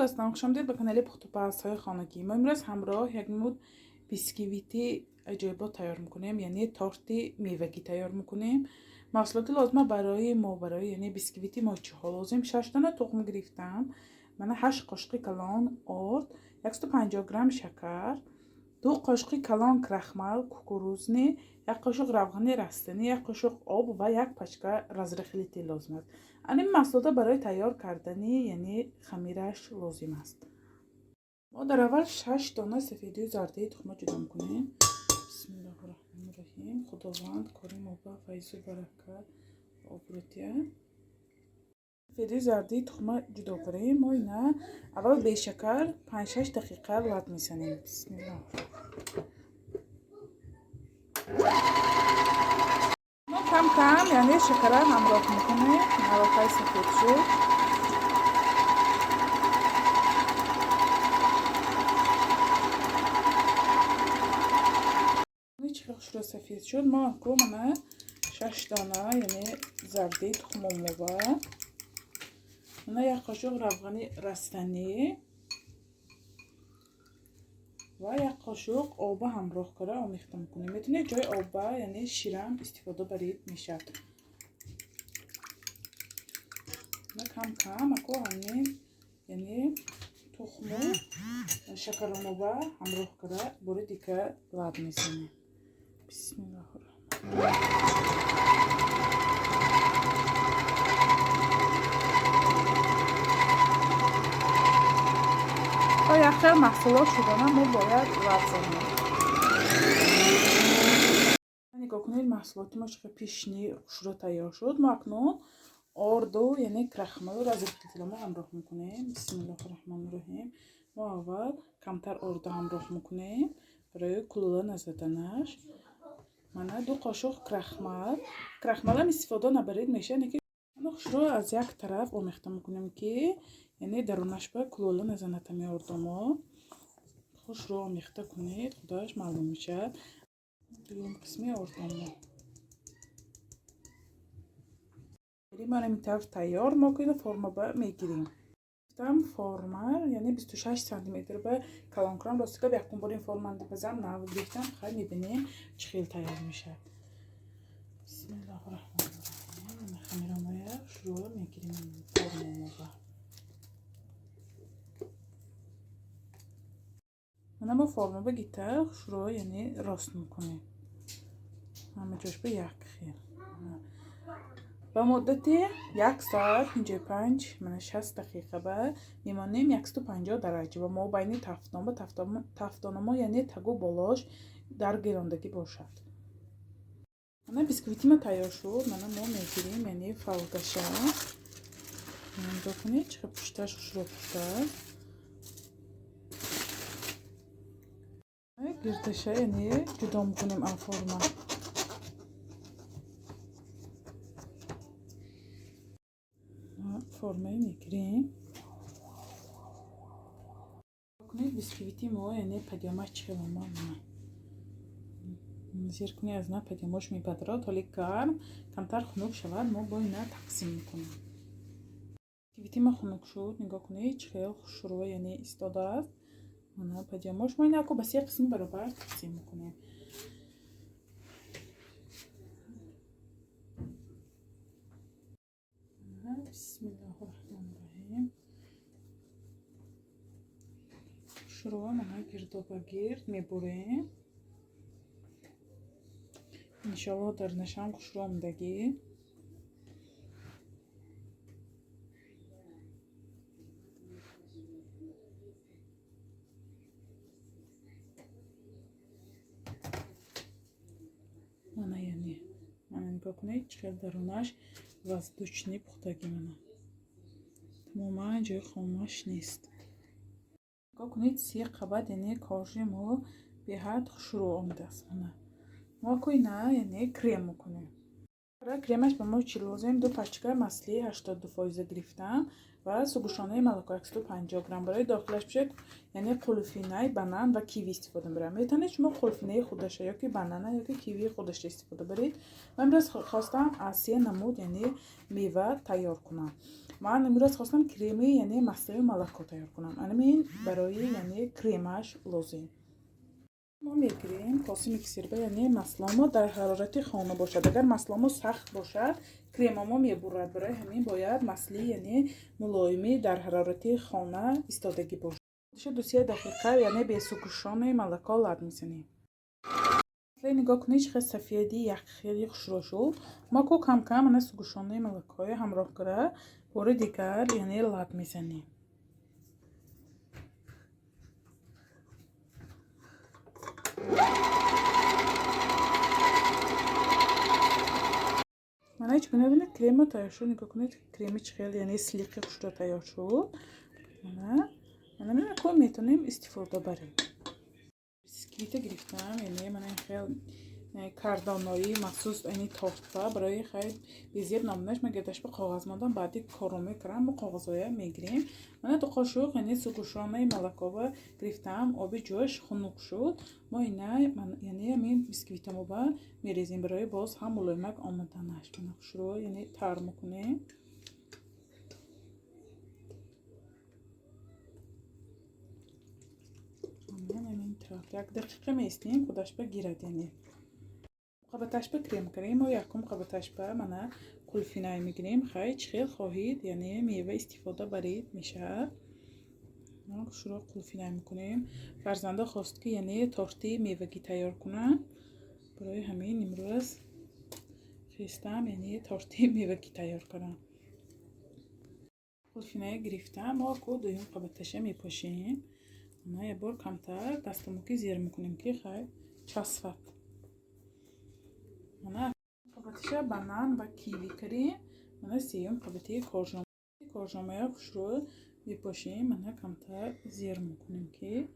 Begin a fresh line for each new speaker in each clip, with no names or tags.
هستم، خوش آمدید به کانال پخت و پزهای خانگی. ما امروز همراه یک مود بیسکویتی عجیبا تیار میکنیم، یعنی تارت میوگی تیار میکنیم. محصولات لازمه برای یعنی بیسکویتی ما چی ها لازم؟ 6 دانه تخم گرفتم، من 8 قاشق کلان آرد، 150 گرم شکر، 2 قاشق کلان کرخمل ککروزنی، 1 قاشق روغن رستنی، 1 قاشق آب و 1 پاچکه رزرخلیتی لازم است. این محصولات برای تیار کردنی یعنی خمیرش لازم است. ما در اول 6 دانه سفیدی زرده تخم جدا میکنیم. بسم الله الرحمن الرحیم. خداوند کاری ما با فیض و برکت و آبروتیه. سفیدی زرده تخم جدا کنیم. ما اینا اول به شکر 5-6 دقیقه لط میزنیم. بسم الله. ما کم کم یعنی شکر همراه میکنیم. نواخای سفید شد. چقدر سفید شد. ما کمونه 6 دانه یعنی زرده تخم مرغ، من 1 قاشق روغن رستنی و 1 قاشق آب همراه کرده آمیخته میکنیم. میتونید جای آب یعنی شیرم استفاده برید میشد. ما کم کم اکو همین یعنی تخم و شکر مرغ همراه کرده برای دیگه لب میزنیم. بسم الله الرحمن تا یخچال محصولات شدن ما باید لب زنیم. نگاه کنید محصولات ما چقدر پیشنی شروع تیار شد. ما اکنون آردو یعنی کرخمل را از افتتاما همراه میکنیم. بسم الله الرحمن الرحیم. ما اول کمتر آردو همراه میکنیم برای کلوله نزدنش. من 2 قاشق کرخمل هم استفاده نبرید میشه که شروع از یک طرف آمیخته میکنیم که یعنی درونش به کلوله نزنه تمی آردوما. خوش رو آمیخته کنید خداش معلوم میشه. دوم قسمی آردوما ما رو طرف تیار ما کنیم. فرما با میگیریم. گفتم فرما یعنی 26 سانتی متر به کلان کرم راستی که یک بار این فرما بزنم نه گفتم خیلی میبینیم چخیل تیار میشه. بسم الله الرحمن الرحیم. خمیرمایه شروع میگیریم فرما من با فرما به گیتر شروع یعنی راست میکنیم همه جاش به یک خیل با مدت 1 ساعت 55 من 60 دقیقه به میمانیم 150 درجه و ما بین تفتانما یعنی تگو بالاش در گیراندگی باشد. من بیسکویتی ما تیار شد. ما میگیریم یعنی فالگاشه بکنید چقدر پشتش شروع پشته گردشه یعنی جدا میکنیم این فرما. فرمه میگیریم کنید بیسکویتی ما یعنی پدیامش چخیل ما زیر کنی از نه پدیامش میپدرد حالی گرم کمتر خنک شود ما با اینا تقسیم میکنیم. بیسکویتی ما خنک شد. نگاه کنید چخیل شروع یعنی استاده است. من پدیامش ما اینا اکو بس یک قسم برابر تقسیم میکنیم. بسم الله الرحمن الرحیم. شروع من گردو گرد میبریم انشالله در نشان خوش رو آمدگی. من یعنی نگاه کنید چقدر درونش воздушний پختگی منه تماما جای خاموش نیست. نگاه کنید 3 قبط یعنی کاش ما به حد شروع آمده است. ما کوی نه یعنی کریم میکنیم. برای کریمش به ما چی لازم؟ 2 پاچکه مصلی 82% گرفتم و سوگوشانه ملکه 150 گرم. برای داخلش بشه یعنی قلفینه بنان و کیوی استفاده برم. میتونید شما قلفینه خودش یا که بنانه یا که کیوی خودش استفاده برید. من امروز خواستم از 3 نمود یعنی میوه تیار کنم. من امروز خواستم کریمی یعنی مصلی ملکه تیار کنم. همین برای یعنی کریمش لازم. ما میگیریم کاسه میکسر یعنی مسلامو در حرارت خانه باشد. اگر مسلامو سخت باشد کریمامو میبرد. برای همین باید مسلی یعنی ملایمی در حرارت خانه ایستادگی باشد. 2-3 دقیقه یعنی به سوگوشانه ملکه لاد میزنیم. نگاه کنید چقدر سفیدی یک خیلی خوشرو شد. ما کو کم کم من سوگوشانه ملکه همراه کرده بار دیگر یعنی لاد میزنیم. من هیچ ببینید کریم تیار شد. نگاه کنید کریمش خیلی یعنی سلیقی خوش تیار شد. من کوم میتونیم استفاده بریم. بیسکویت گرفتم یعنی من خیلی کاردانایی مخصوص یعنی تورتا برای خیلی بزرگ نامش مگردش به کاغذ مادم بعدی کارو میکردم با کاغذای میگیریم. من دو قاشق یعنی سوگوشانه ملکه گرفتم. آب جوش خنک شد. ما اینا من یعنی همین بیسکویتمو با میریزیم برای باز هم ملایمک آمدنش. من شروع یعنی تر میکنیم. یک دقیقه میستیم خودش بگیرد یعنی قبطش به کریم و یکم قبطش به من قلفینه میگیریم. خیلی خواهید یعنی میوه استفاده برید میشه. شروع قلفینه میکنیم. فرزنده خواست که یعنی تورتی میوگی تیار کنن. برای همین امروز خواستم یعنی تورتی میوگی تیار کنم. قلفینه گرفتم. ما کو دویم قبطش میپاشیم. ما یه بار کمتر دستمو که زیر میکنیم که خیلی چسبت. من قبطش بنان و کیوی کریم. من سیوم قبطی کارجامه خوش رو میپاشیم. من کمتر زیر میکنیم که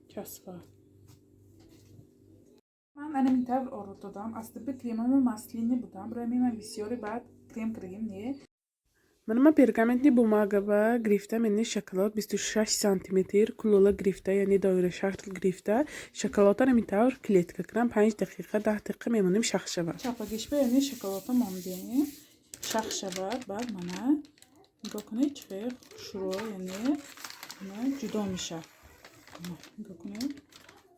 چسبت. من اینطور آرد دادم. از طب کریممو مسلینی بودم. برای من بسیاری بعد کریم نیه. من پرگامنتی بوماغه با گرفتم یعنی شکلات 26 سانتیمتر کلولا گرفته یعنی دایره شکل گرفته. شکلات رو میتونم کلیت کنم 5 دقیقه 10 دقیقه میمونیم شخص شود. چاپگیش به یعنی شکلات ماندیم شخص شود. بعد من نگاه کنید چه شروع یعنی جدا میشه. نگاه کنید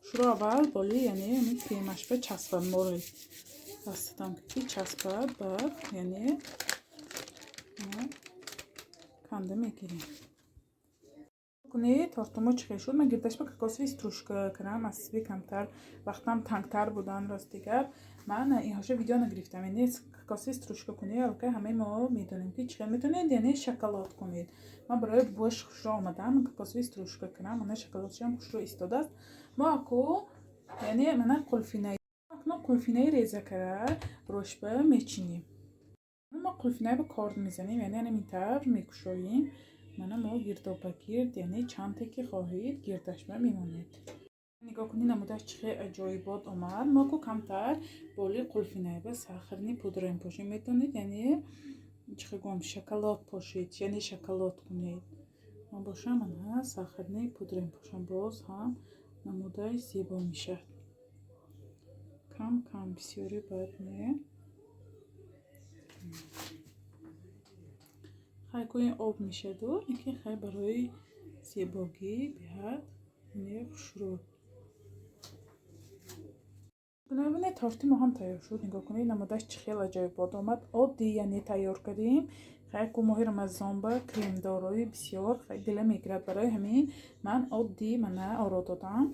شروع اول بالی یعنی کریمش به چسبن موری دستم که چسبد. بعد یعنی کنده میگیریم. کنید تورتمو چه شد. من گردش به کاسه استروشکا کردم. از سبی کمتر وقتم تنگتر بودن راست دیگر من این هاشه ویدیو نگرفتم. یعنی کاسه استروشکا کنید البته همه ما میدونیم که چه میتونید یعنی شکلات کنید. من برای بوش خوش آمدم کاسه استروشکا کردم. من شکلاتش هم خوش رو استاده است. ما اكو یعنی من قلفینه ریزه کرده روش به میچینیم. ما قلفینه به کارد میزنیم یعنی همینطور میکشویم. من ما گردابه گرد یعنی چند تکی خواهید گردش به میمونید. نگاه کنید نمودش چه عجایبات آمد. ما کو کمتر بالی قلفینه به ساخرنی پودرین پاشیم میتونید یعنی چه گویم شکلات پاشید یعنی شکلات کنید. ما باشه من ساخرنی پودرین پاشم باز هم نمودش زیبا میشه. کم کم بسیاری باید نه خیلی کوی آب میشه دو اینکه خیلی برای زیباگی بیاد نه شروع بنابراین تورتی ما هم تیار شد. نگاه کنید نمودش چه خیلی عجایبات آمد. عادی یعنی تیار کردیم. خیلی کو ماهی رمضان با کریم دارایی بسیار خیلی دل میگیرد. برای همین من عادی من آراد دادم.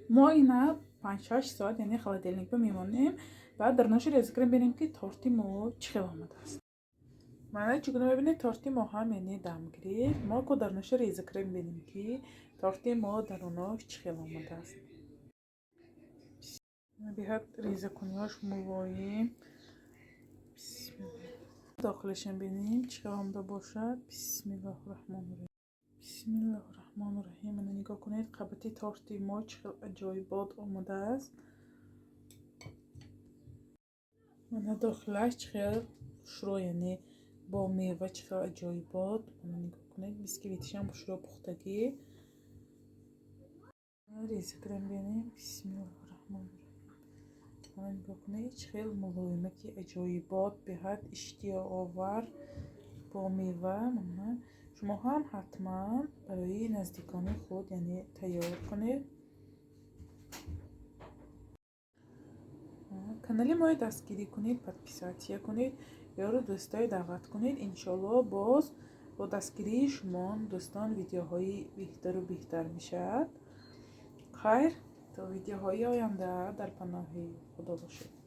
ما اینا 5-6 ساعت یعنی خیلی دلنگی میمونیم. بعد در نشر ریزه کریم ببینیم که تورتی ما چه آمده است. من چگونه ببینید تورتی ما هم یعنی دم گرفت. ما کو در نشر ریزه کریم ببینیم که تورتی ما در اوناش چه آمده است. بیاد ریزه کنیاش ملایم. داخلش ببینیم چه آمده باشد. بسم الله الرحمن الرحیم. بسم الله الرحمن الرحیم. من نگاه کنید قبطی تورتی ما چه عجایبات آمده است. من داخلش چقدر شروع یعنی با میوه چقدر عجایبات. من نگاه کنید بیسکویتش هم با شروع پختگی. ریزه کرم بینیم. بسم الله الرحمن الرحیم. من نگاه کنید چقدر ملایمه که عجایبات به حد اشتیاق آور با میوه. شما هم حتما برای نزدیکان خود یعنی تیار کنید. کانال ما دستگیری کنید، подписаться کنید، یارو دوستای دعوت کنید. انشالله باز با دستگیری شما دوستان ویدیوهای بهتر و بهتر میشد. خیر تا ویدیوهای آینده در پناه خدا باشید.